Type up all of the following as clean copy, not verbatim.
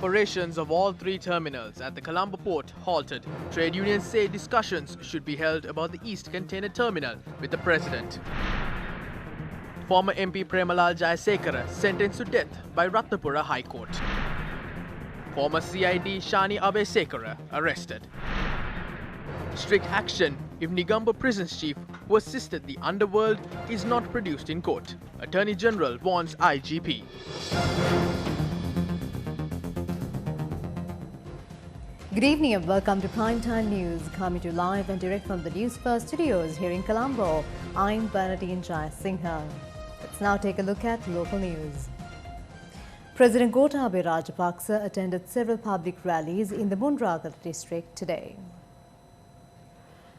Operations of all three terminals at the Colombo port halted. Trade unions say discussions should be held about the East Container Terminal with the President. Former MP Premalal Jayasekara sentenced to death by Ratnapura High Court. Former CID Shani Abesekara arrested. Strict action if Negombo Prison's chief who assisted the underworld is not produced in court. Attorney General warns IGP. Good evening and welcome to Primetime News, coming to you live and direct from the Newsfirst studios here in Colombo. I'm Bernadine Jayasinghe. Let's now take a look at local news. President Gotabaya Rajapaksa attended several public rallies in the Munragala district today.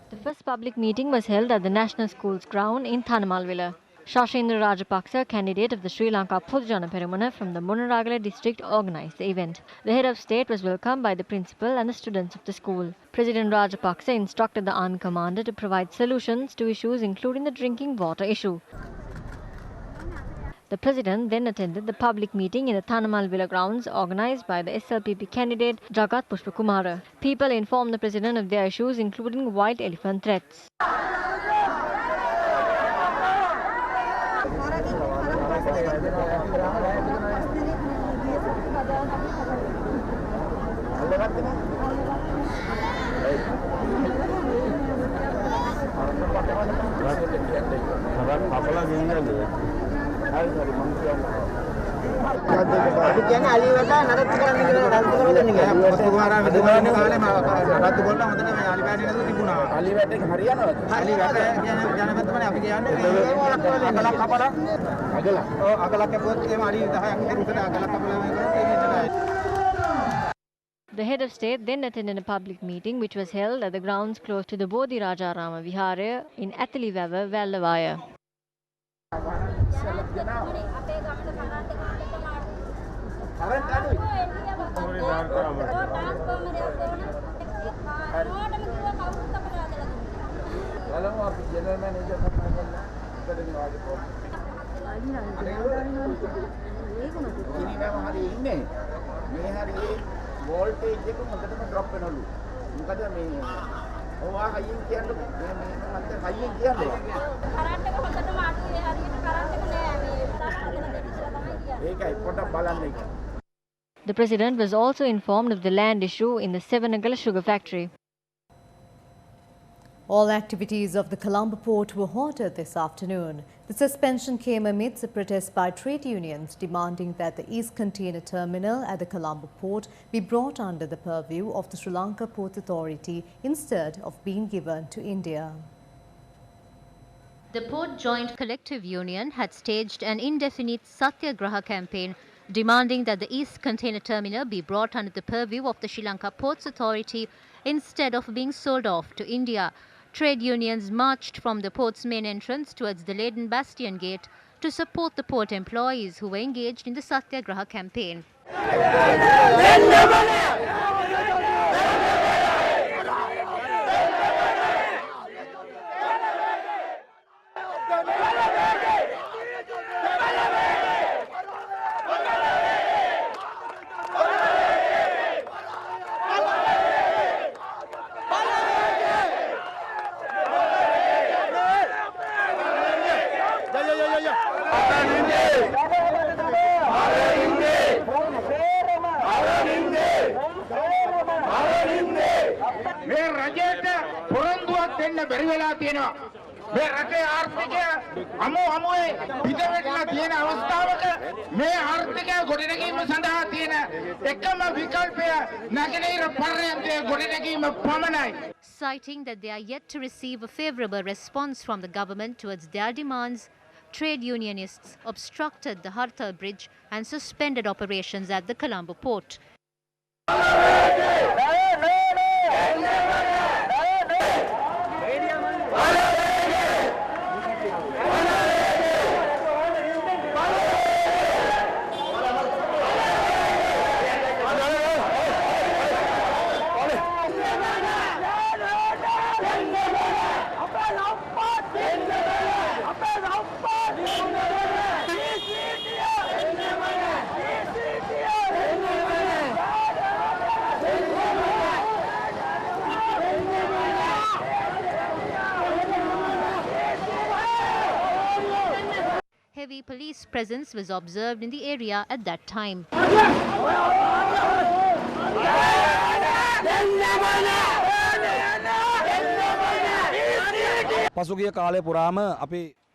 The first public meeting was held at the National Schools ground in Thanamalwila. Shashindra Rajapaksa, candidate of the Sri Lanka Podujana Peramuna from the Munragala district, organised the event. The head of state was welcomed by the principal and the students of the school. President Rajapaksa instructed the army commander to provide solutions to issues including the drinking water issue. The president then attended the public meeting in the Thanamalwila grounds organised by the SLPP candidate Jagat Pushpakumara. People informed the president of their issues including white elephant threats. The head of state then attended a public meeting which was held at the grounds close to the Bodhi Rajarama Viharaya in Athaliwava, Vallavaya. The president was also informed of the land issue in the Sevanagala sugar factory. All activities of the Colombo port were halted this afternoon. The suspension came amidst a protest by trade unions demanding that the East Container Terminal at the Colombo port be brought under the purview of the Sri Lanka Ports Authority instead of being given to India. The Port Joint Collective Union had staged an indefinite Satyagraha campaign demanding that the East Container Terminal be brought under the purview of the Sri Lanka Ports Authority instead of being sold off to India. Trade unions marched from the port's main entrance towards the Leiden Bastion Gate to support the port employees who were engaged in the Satyagraha campaign. Citing that they are yet to receive a favourable response from the government towards their demands, trade unionists obstructed the Harthal Bridge and suspended operations at the Colombo port. police presence was observed in the area at that time.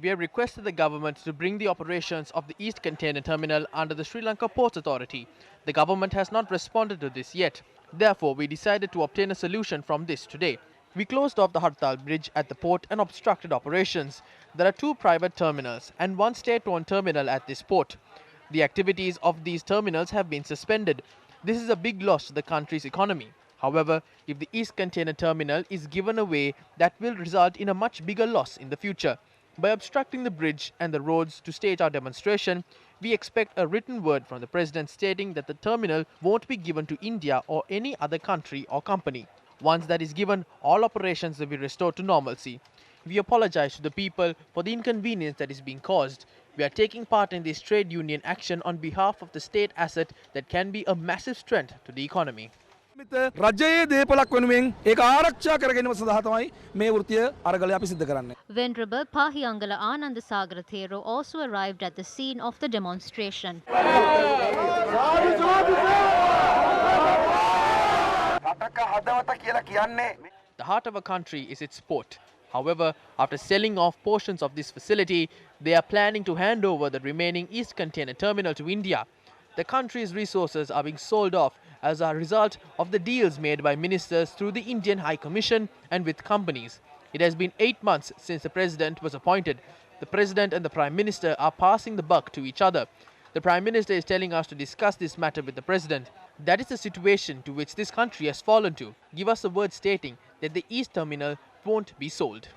We have requested the government to bring the operations of the East Container Terminal under the Sri Lanka Ports Authority. The government has not responded to this yet. Therefore, we decided to obtain a solution from this today. We closed off the Hartal Bridge at the port and obstructed operations. There are 2 private terminals and 1 state-owned terminal at this port. The activities of these terminals have been suspended. This is a big loss to the country's economy. However, if the East Container Terminal is given away, that will result in a much bigger loss in the future. By obstructing the bridge and the roads to stage our demonstration, we expect a written word from the President stating that the terminal won't be given to India or any other country or company. Once that is given, all operations will be restored to normalcy. We apologize to the people for the inconvenience that is being caused. We are taking part in this trade union action on behalf of the state asset that can be a massive strength to the economy. Venerable Pahiyangala Anandasagara Thero also arrived at the scene of the demonstration. The heart of a country is its port. However, after selling off portions of this facility, they are planning to hand over the remaining East Container Terminal to India. The country's resources are being sold off as a result of the deals made by ministers through the Indian High Commission and with companies. It has been 8 months since the President was appointed. The President and the Prime Minister are passing the buck to each other. The Prime Minister is telling us to discuss this matter with the President. That is the situation to which this country has fallen to. Give us a word stating that the East Terminal won't be sold.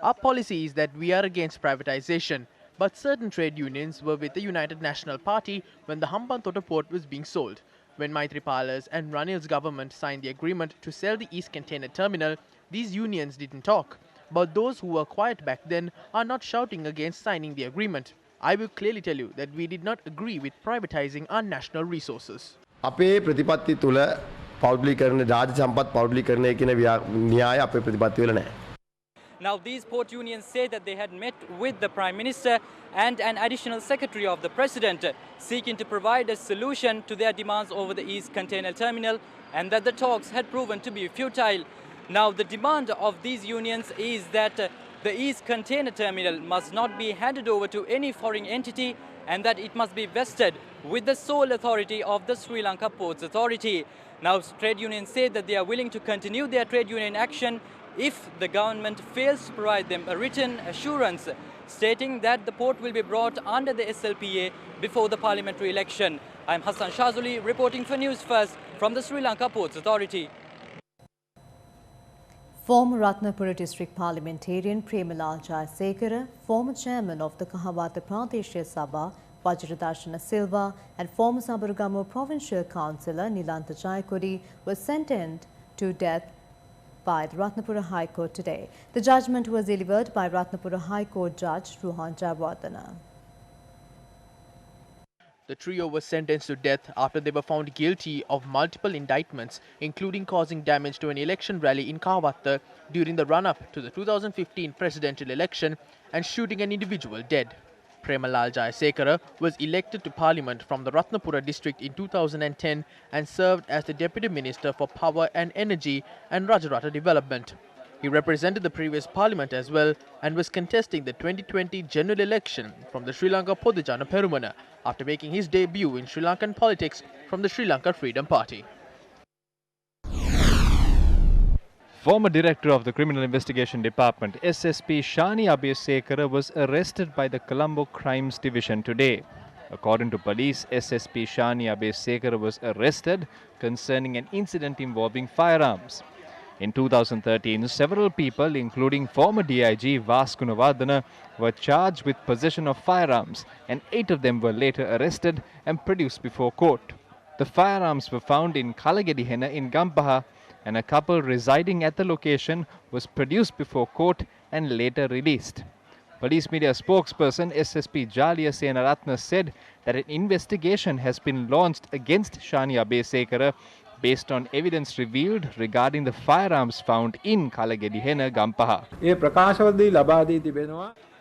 Our policy is that we are against privatization, but certain trade unions were with the United National Party when the Hambantota port was being sold. When Maitripala's and Ranil's government signed the agreement to sell the East Container Terminal, these unions didn't talk. But those who were quiet back then are not shouting against signing the agreement. I will clearly tell you that we did not agree with privatizing our national resources. අපේ ප්‍රතිපත්ති තුල පෞද්ගලිකරණ රාජ්‍ය සම්පත් පෞද්ගලිකරණය කියන න්‍යාය අපේ ප්‍රතිපත්ති වල නැහැ. Now, these port unions say that they had met with the Prime Minister and an additional secretary of the President, seeking to provide a solution to their demands over the East Container Terminal, and that the talks had proven to be futile. Now, the demand of these unions is that the East Container Terminal must not be handed over to any foreign entity, and that it must be vested with the sole authority of the Sri Lanka Ports Authority. Now, trade unions say that they are willing to continue their trade union action if the government fails to provide them a written assurance stating that the port will be brought under the SLPA before the parliamentary election. I'm Hassan Shazuli reporting for News First from the Sri Lanka Ports Authority. Former Ratnapura District Parliamentarian Premalal Jayasekara, former chairman of the Kahawata Pradeshya Sabha, Vajradarshana Silva, and former Sabaragamu Provincial Councillor Nilanta Jayakuri were sentenced to death by the Ratnapura High Court today. The judgment was delivered by Ratnapura High Court Judge Ruhan Jayawardena. The trio was sentenced to death after they were found guilty of multiple indictments, including causing damage to an election rally in Kahawata during the run-up to the 2015 presidential election and shooting an individual dead. Premalal Jayasekara was elected to Parliament from the Ratnapura district in 2010 and served as the Deputy Minister for Power and Energy and Rajarata Development. He represented the previous Parliament as well and was contesting the 2020 general election from the Sri Lanka Podujana Perumana after making his debut in Sri Lankan politics from the Sri Lanka Freedom Party. Former Director of the Criminal Investigation Department, SSP Shani Abhisekara, was arrested by the Colombo Crimes Division today. According to police, SSP Shani Abhisekara was arrested concerning an incident involving firearms. In 2013, several people, including former DIG Vas Gunawardena, were charged with possession of firearms, and 8 of them were later arrested and produced before court. The firearms were found in Kalagedihena in Gampaha, and a couple residing at the location was produced before court and later released. Police media spokesperson SSP Jaliya Senaratna said that an investigation has been launched against Shani Abhisekara based on evidence revealed regarding the firearms found in Kalagedihena, Gampaha.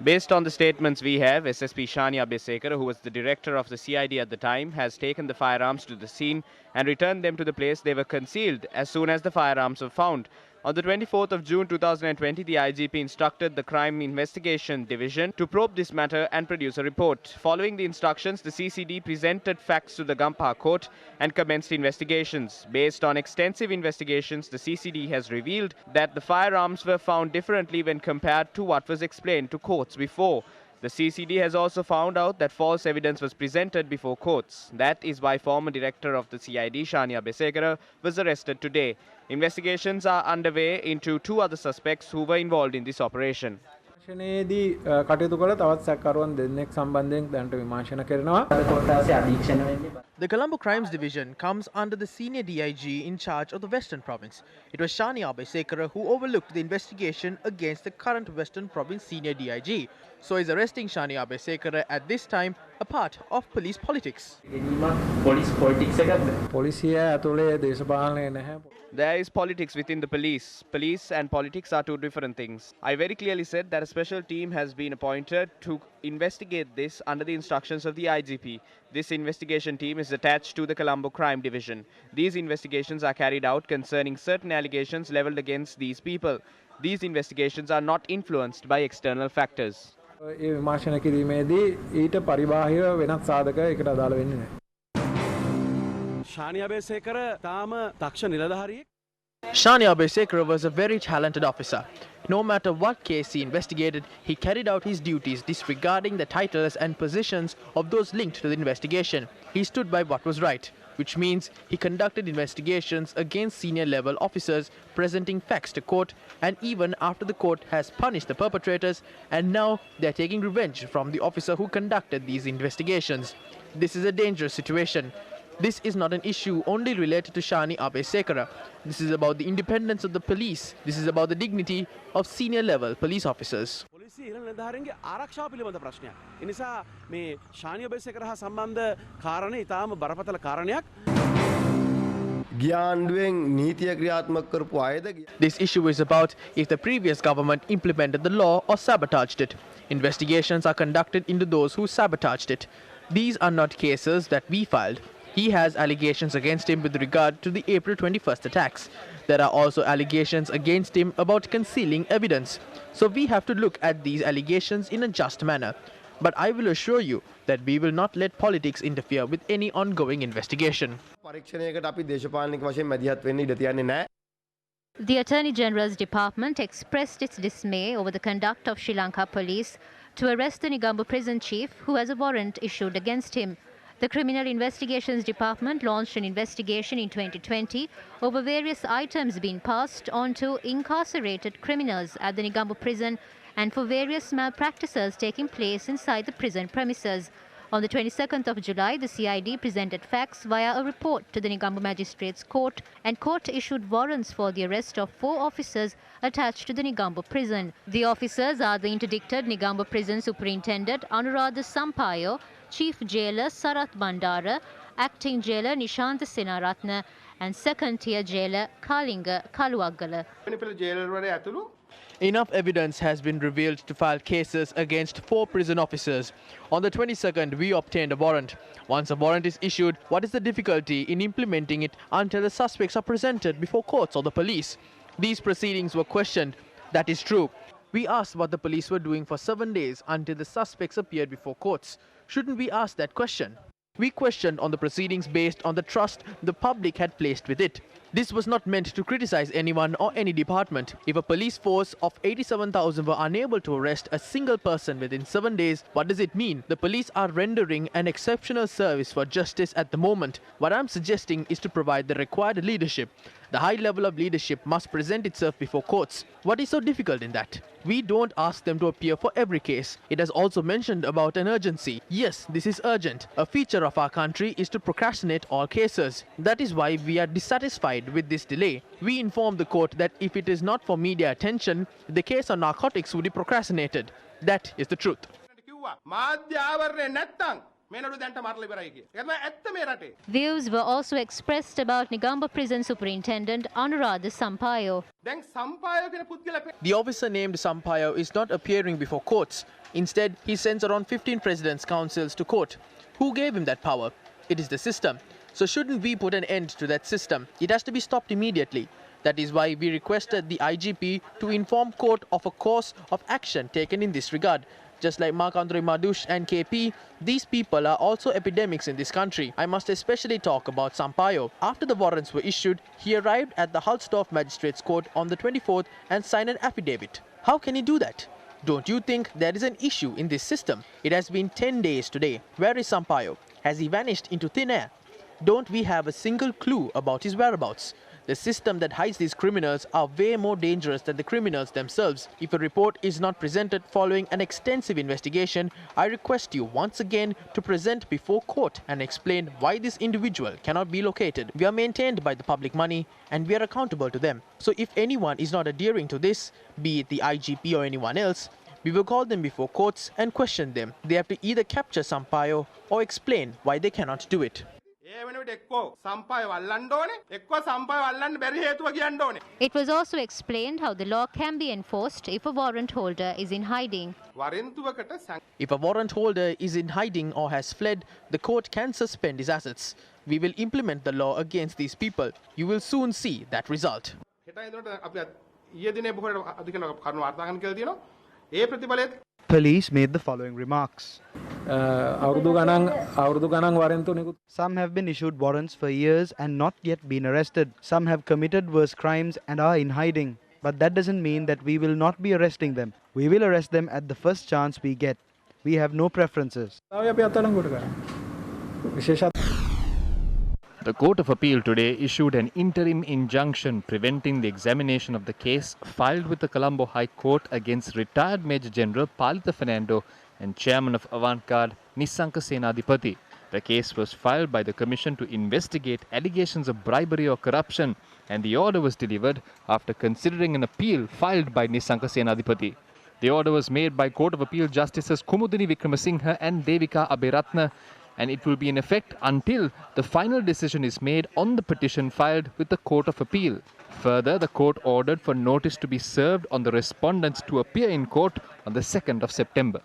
Based on the statements we have, SSP Shani Abesekara, who was the director of the CID at the time, has taken the firearms to the scene and returned them to the place they were concealed as soon as the firearms were found. On the 24th of June 2020, the IGP instructed the Crime Investigation Division to probe this matter and produce a report. Following the instructions, the CCD presented facts to the Gampaha court and commenced investigations. Based on extensive investigations, the CCD has revealed that the firearms were found differently when compared to what was explained to courts before. The CCD has also found out that false evidence was presented before courts. That is why former director of the CID, Shani Abesekara, was arrested today. Investigations are underway into 2 other suspects who were involved in this operation. The Colombo Crimes Division comes under the senior DIG in charge of the Western Province. It was Shani Abesekara who overlooked the investigation against the current Western Province senior DIG. So is arresting Shani Abesekara at this time a part of police politics? There is politics within the police. Police and politics are 2 different things. I very clearly said that a special team has been appointed to investigate this under the instructions of the IGP. This investigation team is attached to the Colombo Crime Division. These investigations are carried out concerning certain allegations leveled against these people. These investigations are not influenced by external factors. Shani Abesekara was a very talented officer. No matter what case he investigated, he carried out his duties disregarding the titles and positions of those linked to the investigation. He stood by what was right, which means he conducted investigations against senior level officers, presenting facts to court, and even after the court has punished the perpetrators, and now they're taking revenge from the officer who conducted these investigations. This is a dangerous situation. This is not an issue only related to Shani Abesekara. This is about the independence of the police. This is about the dignity of senior level police officers. This issue is about if the previous government implemented the law or sabotaged it. Investigations are conducted into those who sabotaged it. These are not cases that we filed. He has allegations against him with regard to the April 21st attacks. There are also allegations against him about concealing evidence. So we have to look at these allegations in a just manner. But I will assure you that we will not let politics interfere with any ongoing investigation. The Attorney General's Department expressed its dismay over the conduct of Sri Lanka police to arrest the Negombo prison chief who has a warrant issued against him. The Criminal Investigations Department launched an investigation in 2020 over various items being passed on to incarcerated criminals at the Negombo prison and for various malpractices taking place inside the prison premises. On the 22nd of July, the CID presented facts via a report to the Negombo Magistrates Court, and court issued warrants for the arrest of 4 officers attached to the Negombo prison. The officers are the interdicted Negombo Prison Superintendent Anuradha Sampayo, Chief Jailer Sarath Bandara, Acting Jailer Nishanta Senaratna, and Second Tier Jailer Kalinga Kaluagala. Enough evidence has been revealed to file cases against 4 prison officers. On the 22nd, we obtained a warrant. Once a warrant is issued, what is the difficulty in implementing it until the suspects are presented before courts or the police? These proceedings were questioned. That is true. We asked what the police were doing for 7 days until the suspects appeared before courts. Shouldn't we ask that question? We questioned on the proceedings based on the trust the public had placed with it. This was not meant to criticize anyone or any department. If a police force of 87,000 were unable to arrest a single person within 7 days, what does it mean? The police are rendering an exceptional service for justice at the moment. What I'm suggesting is to provide the required leadership. The high level of leadership must present itself before courts. What is so difficult in that? We don't ask them to appear for every case. It has also mentioned about an urgency. Yes, this is urgent. A feature of our country is to procrastinate all cases. That is why we are dissatisfied with this delay. We informed the court that if it is not for media attention, the case on narcotics would be procrastinated. That is the truth. Views were also expressed about Negombo Prison Superintendent Anuradha Sampaio. The officer named Sampaio is not appearing before courts. Instead, he sends around 15 presidents' councils to court. Who gave him that power? It is the system. So shouldn't we put an end to that system? It has to be stopped immediately. That is why we requested the IGP to inform court of a course of action taken in this regard. Just like Markandre Madush and KP, these people are also epidemics in this country. I must especially talk about Sampaio. After the warrants were issued, he arrived at the Hulsdorf Magistrates Court on the 24th and signed an affidavit. How can he do that? Don't you think there is an issue in this system? It has been 10 days today. Where is Sampaio? Has he vanished into thin air? Don't we have a single clue about his whereabouts? The system that hides these criminals are way more dangerous than the criminals themselves. If a report is not presented following an extensive investigation, I request you once again to present before court and explain why this individual cannot be located. We are maintained by the public money and we are accountable to them. So if anyone is not adhering to this, be it the IGP or anyone else, we will call them before courts and question them. They have to either capture Sampaio or explain why they cannot do it. It was also explained how the law can be enforced if a warrant holder is in hiding. If a warrant holder is in hiding or has fled, the court can suspend his assets. We will implement the law against these people. You will soon see that result. Police made the following remarks. Some have been issued warrants for years and not yet been arrested. Some have committed worse crimes and are in hiding. But that doesn't mean that we will not be arresting them. We will arrest them at the first chance we get. We have no preferences. The Court of Appeal today issued an interim injunction preventing the examination of the case filed with the Colombo High Court against retired Major General Palitha Fernando and Chairman of Avantgarde Nisanka Senadipati. The case was filed by the Commission to investigate allegations of bribery or corruption, and the order was delivered after considering an appeal filed by Nisanka Senadipati. The order was made by Court of Appeal Justices Kumudini Wickramasinghe and Devika Aberatna, and it will be in effect until the final decision is made on the petition filed with the Court of Appeal. Further, the court ordered for notice to be served on the respondents to appear in court on the 2nd of September.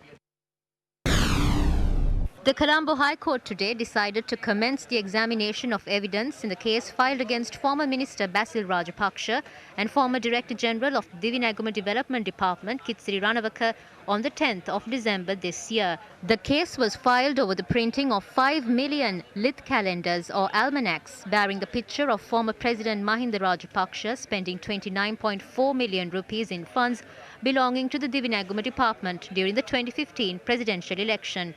The Colombo High Court today decided to commence the examination of evidence in the case filed against former Minister Basil Rajapaksa and former Director General of the Divinaguma Development Department, Kitsiri Ranawaka, on the 10th of December this year. The case was filed over the printing of 5 million lith calendars or almanacs bearing the picture of former President Mahinda Rajapaksa spending 29.4 million rupees in funds belonging to the Divinaguma Department during the 2015 presidential election.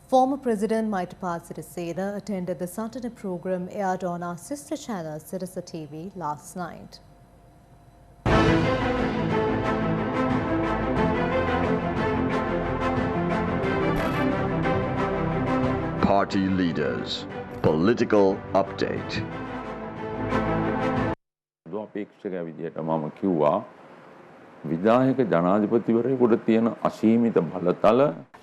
Former President Maithripala Sirisena attended the Saturday program aired on our sister channel Sirasa TV last night. Party leaders. Political update.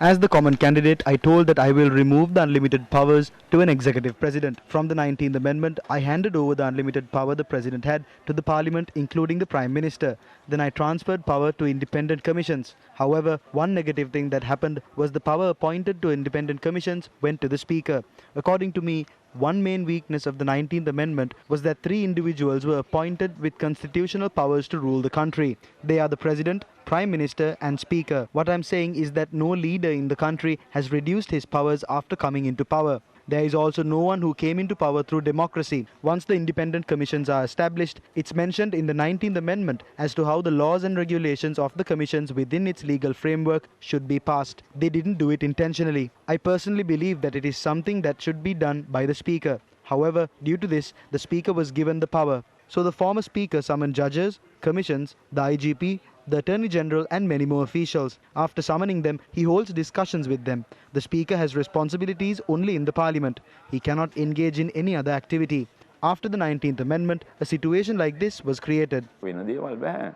As the common candidate, I told that I will remove the unlimited powers to an executive president. From the 19th Amendment, I handed over the unlimited power the president had to the parliament, including the prime minister. Then I transferred power to independent commissions. However, one negative thing that happened was the power appointed to independent commissions went to the speaker. According to me, one main weakness of the 19th Amendment was that 3 individuals were appointed with constitutional powers to rule the country. They are the President, Prime Minister and Speaker. What I'm saying is that no leader in the country has reduced his powers after coming into power. There is also no one who came into power through democracy. Once the independent commissions are established, it's mentioned in the 19th Amendment as to how the laws and regulations of the commissions within its legal framework should be passed. They didn't do it intentionally. I personally believe that it is something that should be done by the Speaker. However, due to this, the Speaker was given the power. So the former Speaker summoned judges, commissions, the IGP the Attorney General and many more officials. After summoning them, he holds discussions with them. The Speaker has responsibilities only in the Parliament. He cannot engage in any other activity. After the 19th Amendment, a situation like this was created. The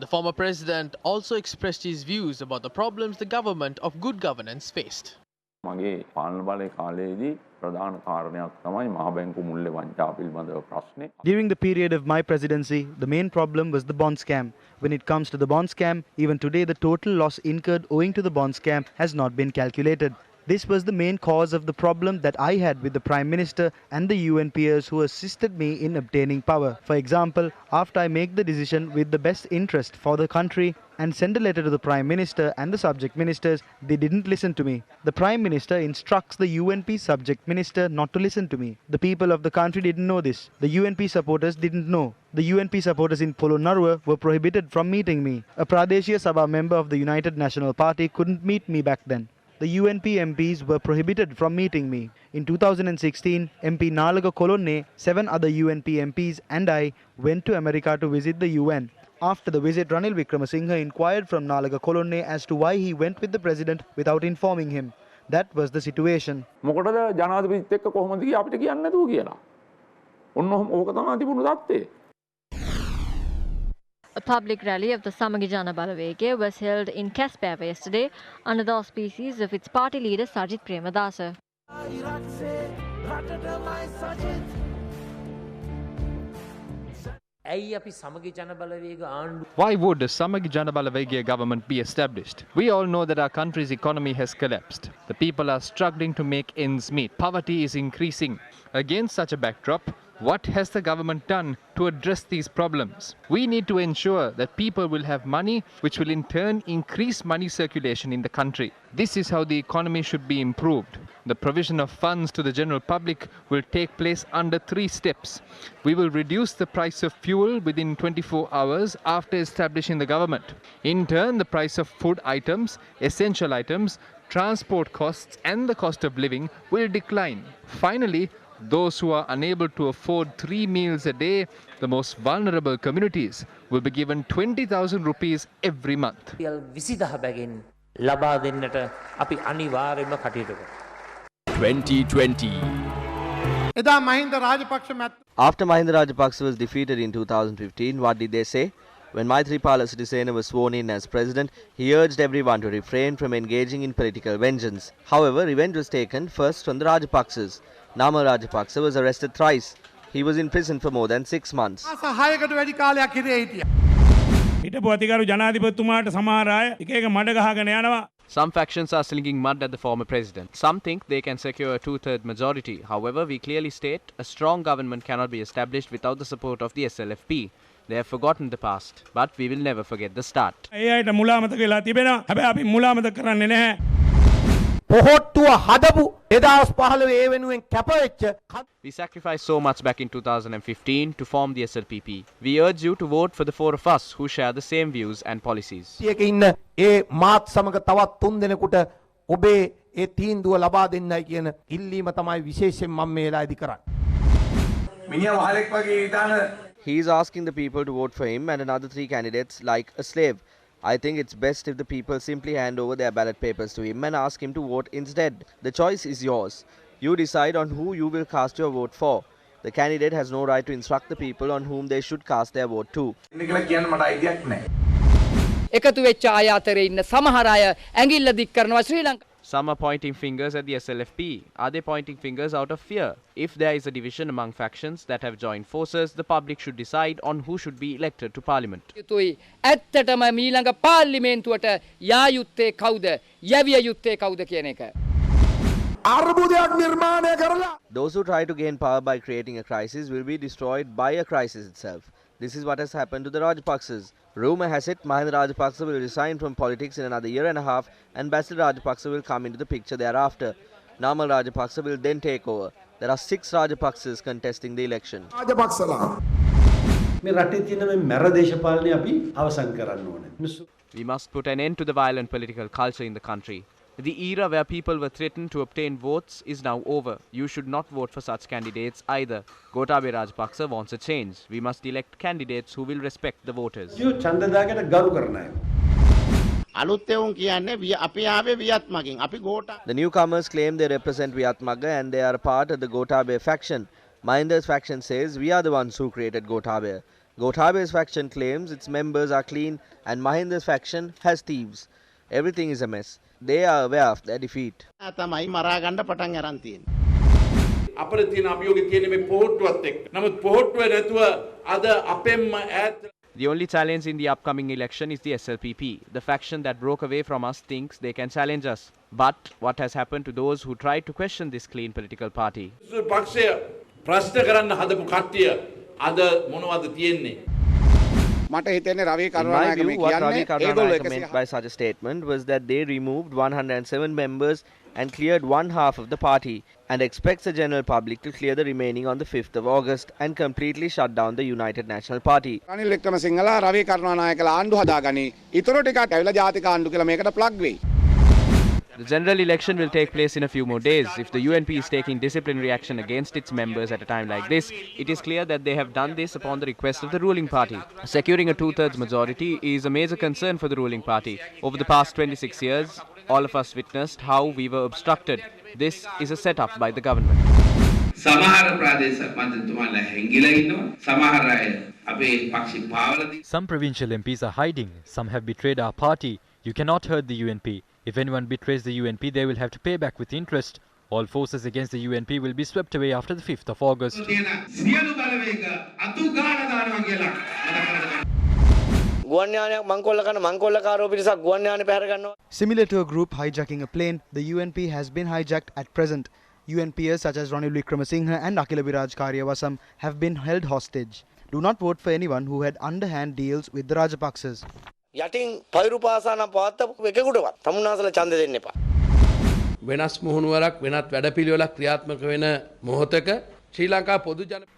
former president also expressed his views about the problems the government of good governance faced. During the period of my presidency, the main problem was the bond scam. When it comes to the bond scam, even today the total loss incurred owing to the bond scam has not been calculated. This was the main cause of the problem that I had with the Prime Minister and the UN peers who assisted me in obtaining power. For example, after I make the decision with the best interest for the country and send a letter to the Prime Minister and the subject ministers, they didn't listen to me. The Prime Minister instructs the UNP subject minister not to listen to me. The people of the country didn't know this. The UNP supporters didn't know. The UNP supporters in Polonnaruwa were prohibited from meeting me. A Pradeshiya Sabha member of the United National Party couldn't meet me back then. The UNP MPs were prohibited from meeting me. In 2016, MP Nalaga Kolonne, 7 other UNP MPs and I went to America to visit the UN. After the visit, Ranil Wickremesinghe inquired from Nalaga Kolonne as to why he went with the president without informing him. That was the situation. A public rally of the Samagijana Balaveke was held in Casper yesterday under the auspices of its party leader Sajit Premadasa. Why would a Samagijana Balaveke government be established? We all know that our country's economy has collapsed. The people are struggling to make ends meet. Poverty is increasing. Against such a backdrop, what has the government done to address these problems? We need to ensure that people will have money, which will in turn increase money circulation in the country. This is how the economy should be improved. The provision of funds to the general public will take place under 3 steps. We will reduce the price of fuel within 24 hours after establishing the government. In turn, the price of food items, essential items, transport costs and the cost of living will decline. Finally, those who are unable to afford 3 meals a day, the most vulnerable communities, will be given 20,000 rupees every month. 2020. After Mahinda Rajapaksa was defeated in 2015, what did they say? When Maithripala Sirisena was sworn in as president, he urged everyone to refrain from engaging in political vengeance. However, revenge was taken first from the Rajapaksas. Namal Rajapaksa was arrested thrice. He was in prison for more than 6 months. Some factions are slinging mud at the former president. Some think they can secure a 2/3 majority. However, we clearly state a strong government cannot be established without the support of the SLFP. They have forgotten the past, but we will never forget the start. We sacrificed so much back in 2015 to form the SLPP. We urge you to vote for the 4 of us who share the same views and policies. He is asking the people to vote for him and another 3 candidates like a slave. I think it's best if the people simply hand over their ballot papers to him and ask him to vote instead. The choice is yours. You decide on who you will cast your vote for. The candidate has no right to instruct the people on whom they should cast their vote to. Some are pointing fingers at the SLFP. Are they pointing fingers out of fear? If there is a division among factions that have joined forces, the public should decide on who should be elected to parliament. Those who try to gain power by creating a crisis will be destroyed by a crisis itself. This is what has happened to the Rajapaksas. Rumour has it Mahinda Rajapaksa will resign from politics in another year and a half and Basil Rajapaksa will come into the picture thereafter. Namal Rajapaksa will then take over. There are 6 Rajapaksas contesting the election. We must put an end to the violent political culture in the country. The era where people were threatened to obtain votes is now over. You should not vote for such candidates either. Gotabaya Rajapaksa wants a change. We must elect candidates who will respect the voters. The newcomers claim they represent Viyatmagga and they are part of the Gotabaya faction. Mahinda's faction says we are the ones who created Gotabaya. Gotabaya's faction claims its members are clean and Mahinda's faction has thieves. Everything is a mess. They are aware of their defeat. The only challenge in the upcoming election is the SLPP. The faction that broke away from us thinks they can challenge us. But what has happened to those who tried to question this clean political party? In my view, what Ravi Karunanayake meant by such a statement was that they removed 107 members and cleared one half of the party and expects the general public to clear the remaining on the 5th of August and completely shut down the United National Party. The general election will take place in a few more days. If the UNP is taking disciplinary action against its members at a time like this, it is clear that they have done this upon the request of the ruling party. Securing a two-thirds majority is a major concern for the ruling party. Over the past 26 years, all of us witnessed how we were obstructed. This is a setup by the government. Some provincial MPs are hiding. Some have betrayed our party. You cannot hurt the UNP. If anyone betrays the UNP, they will have to pay back with interest. All forces against the UNP will be swept away after the 5th of August. Similar to a group hijacking a plane, the UNP has been hijacked at present. UNPers such as Ranil Wickramasinghe and Akila Biraj Karyawasam have been held hostage. Do not vote for anyone who had underhand deals with the Rajapaksas.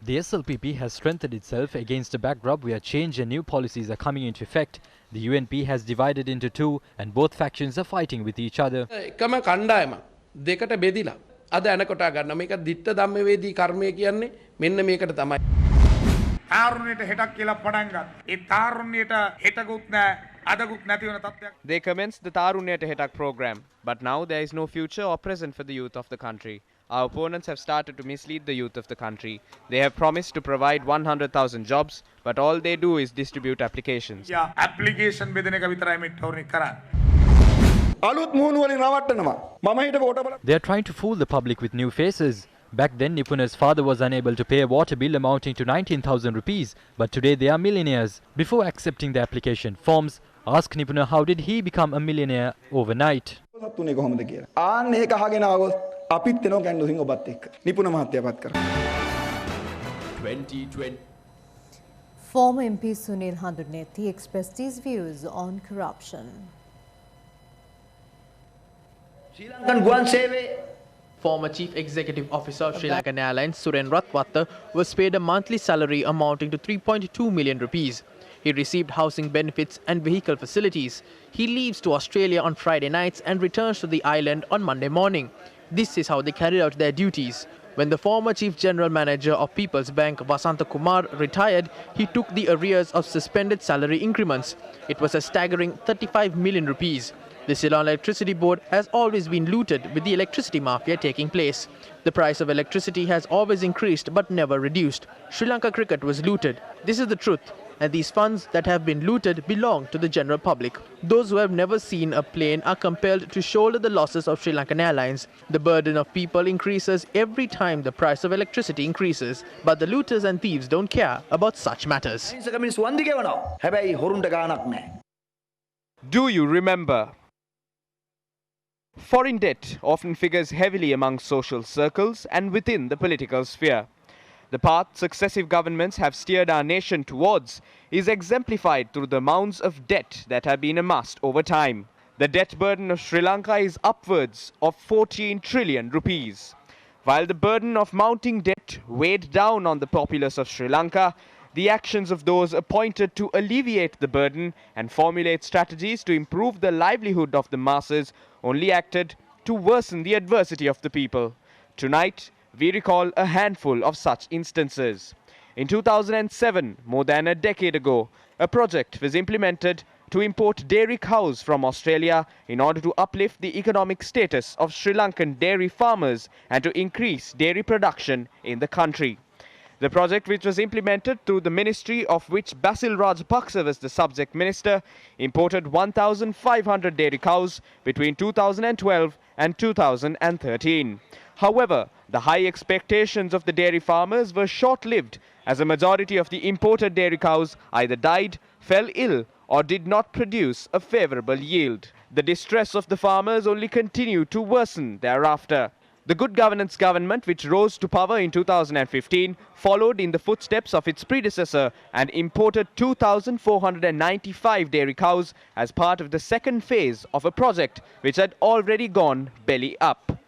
The SLPP has strengthened itself against a backdrop where change and new policies are coming into effect. The UNP has divided into two and both factions are fighting with each other. They commenced the Tarunyata Hetak program, but now there is no future or present for the youth of the country. Our opponents have started to mislead the youth of the country. They have promised to provide 100,000 jobs, but all they do is distribute applications. They are trying to fool the public with new faces. Back then, Nipuna's father was unable to pay a water bill amounting to 19,000 rupees, but today they are millionaires. Before accepting the application forms, ask Nipuna how did he become a millionaire overnight. 2020. Former MP Sunil Handuneti expressed his views on corruption. Former Chief Executive Officer of Sri Lankan Airlines Suren Ratwatta was paid a monthly salary amounting to 3.2 million rupees. He received housing benefits and vehicle facilities. He leaves to Australia on Friday nights and returns to the island on Monday morning. This is how they carried out their duties. When the former Chief General Manager of People's Bank Vasantha Kumar retired, he took the arrears of suspended salary increments. It was a staggering 35 million rupees. The Ceylon Electricity Board has always been looted, with the electricity mafia taking place. The price of electricity has always increased but never reduced. Sri Lanka cricket was looted. This is the truth. And these funds that have been looted belong to the general public. Those who have never seen a plane are compelled to shoulder the losses of Sri Lankan Airlines. The burden of people increases every time the price of electricity increases. But the looters and thieves don't care about such matters. Do you remember? Foreign debt often figures heavily among social circles and within the political sphere. The path successive governments have steered our nation towards is exemplified through the mounds of debt that have been amassed over time. The debt burden of Sri Lanka is upwards of 14 trillion rupees. While the burden of mounting debt weighed down on the populace of Sri Lanka, the actions of those appointed to alleviate the burden and formulate strategies to improve the livelihood of the masses only acted to worsen the adversity of the people. Tonight, we recall a handful of such instances. In 2007, more than a decade ago, a project was implemented to import dairy cows from Australia in order to uplift the economic status of Sri Lankan dairy farmers and to increase dairy production in the country. The project, which was implemented through the ministry of which Basil Rajapaksa was the subject minister, imported 1,500 dairy cows between 2012 and 2013. However, the high expectations of the dairy farmers were short-lived, as a majority of the imported dairy cows either died, fell ill, or did not produce a favourable yield. The distress of the farmers only continued to worsen thereafter. The Good Governance government, which rose to power in 2015, followed in the footsteps of its predecessor and imported 2,495 dairy cows as part of the second phase of a project which had already gone belly up.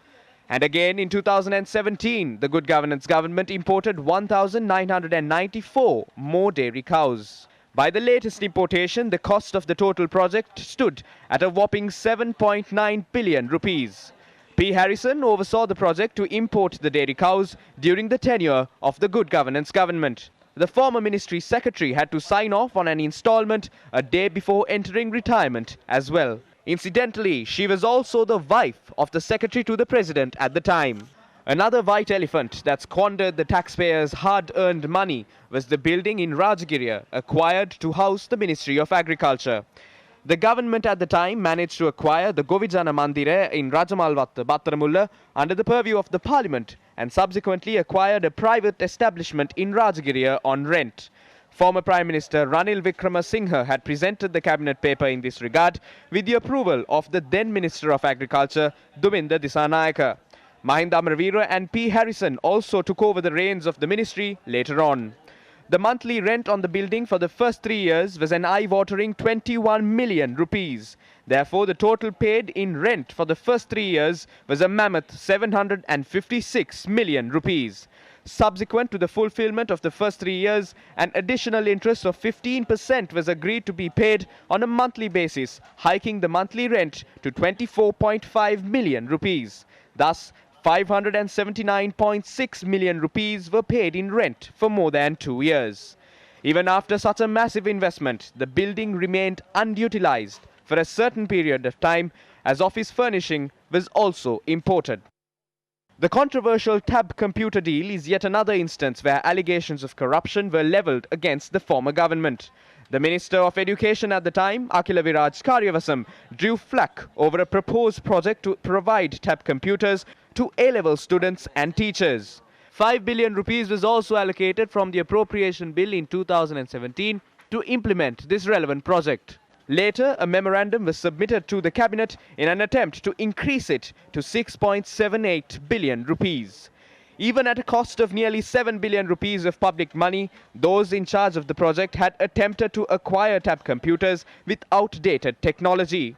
And again in 2017, the Good Governance government imported 1,994 more dairy cows. By the latest importation, the cost of the total project stood at a whopping 7.9 billion rupees. P. Harrison oversaw the project to import the dairy cows during the tenure of the Good Governance government. The former ministry secretary had to sign off on an installment a day before entering retirement as well. Incidentally, she was also the wife of the secretary to the president at the time. Another white elephant that squandered the taxpayers' hard-earned money was the building in Rajagiriya, acquired to house the Ministry of Agriculture. The government at the time managed to acquire the Govijana Mandira in Rajamalwatta, Battaramulla under the purview of the parliament and subsequently acquired a private establishment in Rajagiriya on rent. Former Prime Minister Ranil Wickremesinghe had presented the cabinet paper in this regard with the approval of the then Minister of Agriculture, Duminda Disanayaka. Mahinda Amravira and P. Harrison also took over the reins of the ministry later on. The monthly rent on the building for the first 3 years was an eye-watering 21 million rupees. Therefore, the total paid in rent for the first 3 years was a mammoth 756 million rupees. Subsequent to the fulfillment of the first 3 years, an additional interest of 15% was agreed to be paid on a monthly basis, hiking the monthly rent to 24.5 million rupees. Thus, 579.6 million rupees were paid in rent for more than 2 years. Even after such a massive investment, the building remained unutilized for a certain period of time, as office furnishing was also imported. The controversial tab computer deal is yet another instance where allegations of corruption were levelled against the former government. The Minister of Education at the time, Akila Viraj Karyavasam, drew flack over a proposed project to provide tab computers to A-level students and teachers. 5 billion rupees was also allocated from the appropriation bill in 2017 to implement this relevant project. Later, a memorandum was submitted to the cabinet in an attempt to increase it to 6.78 billion rupees. Even at a cost of nearly 7 billion rupees of public money, those in charge of the project had attempted to acquire tab computers with outdated technology.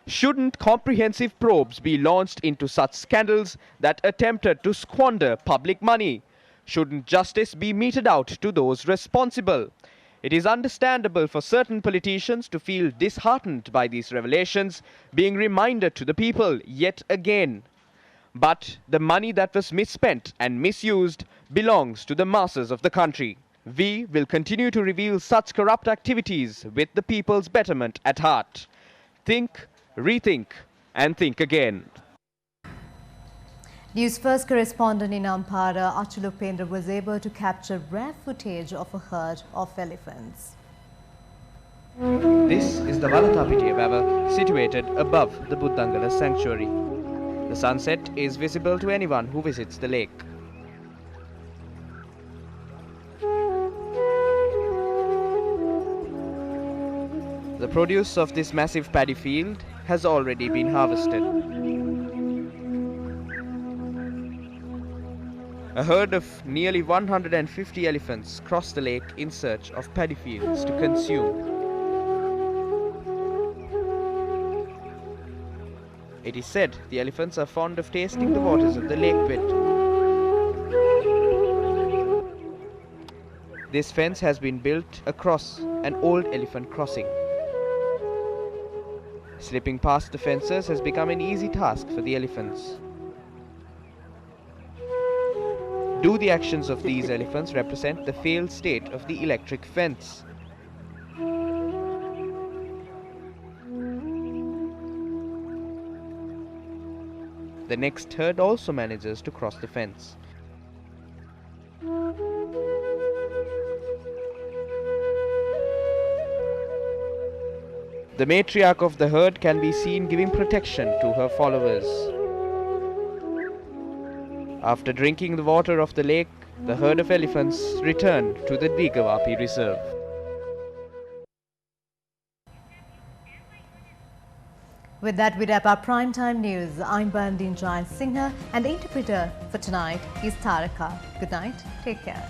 Shouldn't comprehensive probes be launched into such scandals that attempted to squander public money? Shouldn't justice be meted out to those responsible? It is understandable for certain politicians to feel disheartened by these revelations, being reminded to the people yet again. But the money that was misspent and misused belongs to the masses of the country. We will continue to reveal such corrupt activities with the people's betterment at heart. Think, rethink, and think again. Newsfirst correspondent in Ampara, Achal Upendra, was able to capture rare footage of a herd of elephants. This is the Valatapitiya Vava, situated above the Buddhangala sanctuary. The sunset is visible to anyone who visits the lake. The produce of this massive paddy field has already been harvested. A herd of nearly 150 elephants cross the lake in search of paddy fields to consume. It is said the elephants are fond of tasting the waters of the lake bed. This fence has been built across an old elephant crossing. Slipping past the fences has become an easy task for the elephants. Do the actions of these elephants represent the failed state of the electric fence? The next herd also manages to cross the fence. The matriarch of the herd can be seen giving protection to her followers. After drinking the water of the lake, the herd of elephants return to the Digavapi reserve. With that, we wrap up Primetime News. I'm Bandin Jai Singha, and the interpreter for tonight is Taraka. Good night. Take care.